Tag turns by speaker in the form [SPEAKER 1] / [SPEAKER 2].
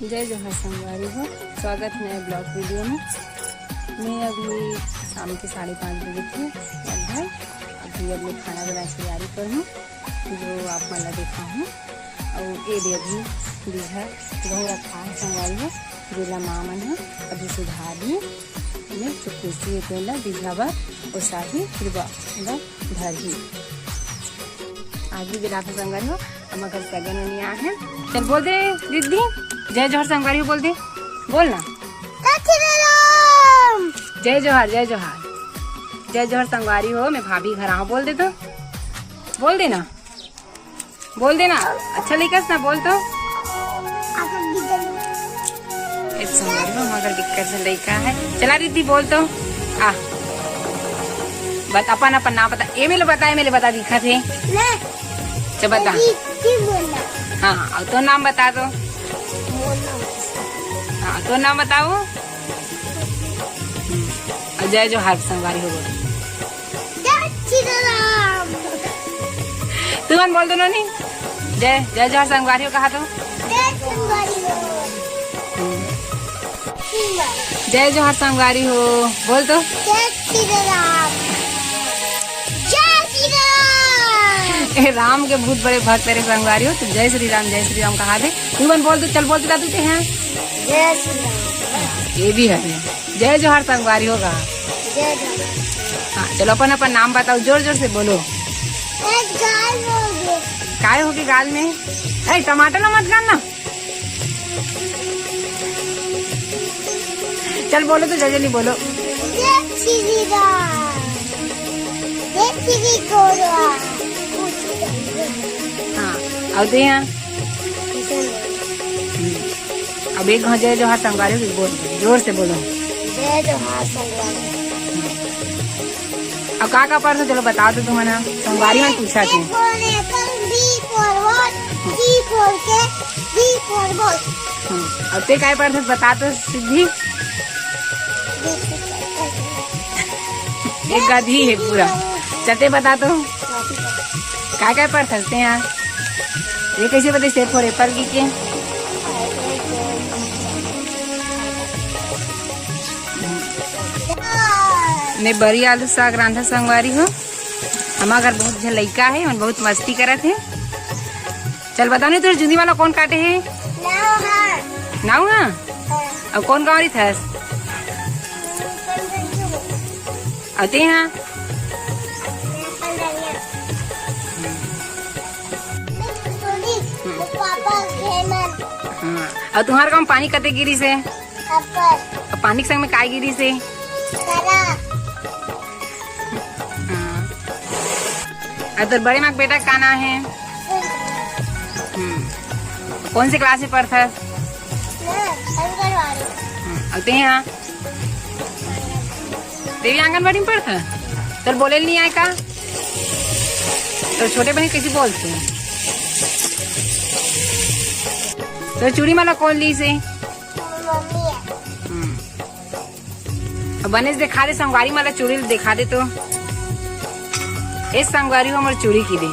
[SPEAKER 1] जय जोहार संगवारी हो, स्वागत नए ब्लॉग वीडियो में। मैं अभी शाम के 5:30 बजे थी लगभग। अभी अब मैं खाना बनाने की तैयारी पर हूँ, जो आप मला देखा हूँ। और ये अभी बीघा गहूँ रखा है संगवारी हो, जेला माँ मन है अभी सुधार ली मैं चुकुसी तेला बीघा बर और साही फिर धर ही आगे भी रात संगवारी हो। हम अगर सगन नहीं आए हैं, चल बोल दे दीदी जय जोहार संगवारी हो, बोल दे, बोल ना जय जोहार जय जोहार जय जोहार संगवारी हो। मैं भाभी घर आऊँ, बोल दे तो, बोल देना, बोल देना, अच्छा लिखस ना, बोल तो। संगवारी हो मगर दिक्कत से लड़का है, चला दीदी बोल तो आ बत अपन अपन नाम बता, ये मेले बता दिखा थे चल बता। हाँ और तो नाम बता दो। हाँ तो नाम बताओ। जय जोहार संगवारी हो, तू मन बोल दो नहीं, जय जय जोहार संगवारी हो कहा तो। जय जोहार संगवारी हो, बोल तो। राम के बहुत बड़े भक्त तेरे संगवारी हो, तो जय श्री राम कहा दे। तू मन बोल दो, चल बोल दे तू हैं।
[SPEAKER 2] जय श्री राम।
[SPEAKER 1] ये भी है जय जोहार संगवारी होगा। हाँ चलो अपन अपन नाम बताओ, जोर जोर से बोलो। काय होगी गाल में? अरे टमाटर ना मत गाना, चल बोलो तो जल्दी बोलो।
[SPEAKER 2] जय श्री राम। जय श्री गोरा।
[SPEAKER 1] हाँ और दे यहाँ अब एक जय जोहार संगवारी हो, बोल जोर से बोलो।
[SPEAKER 2] जय जोहार संगवारी।
[SPEAKER 1] अब का पर्स चलो बता दो तुम ना, संगवारी में पूछा थे। अब ते काय पर्स बता तो सिद्धि। एक गधी है पूरा, चलते बता तो क्या पर्स हंसते हैं। ये कैसे बता स्टेप फॉर एप्पल की के मैं बड़ी आलू साग रांधा संगवारी हो। हमारा घर बहुत लड़का है और बहुत मस्ती करत है। चल बताओ नहीं तुझे जूंदी वाला कौन काटे है? नाऊ है और कौन गाँव थस आते हैं। और तुम्हारे गाँव पानी कते गिरी से? और पानी के संग में काय गिरी से? तो बड़े माँ बेटा का नाम है? कौन से क्लास में पढ़ता है? यहाँ तेरी आंगनबाड़ी में पढ़ता है? तो बोले नहीं आए का? तो छोटे बहन कैसे बोलते हैं? तो चूड़ी माला कौन ली से? बने दिखा दे संगवारी माला चूड़ी दिखा दे तो। इस संगवारी को हमारी चूड़ी की दे।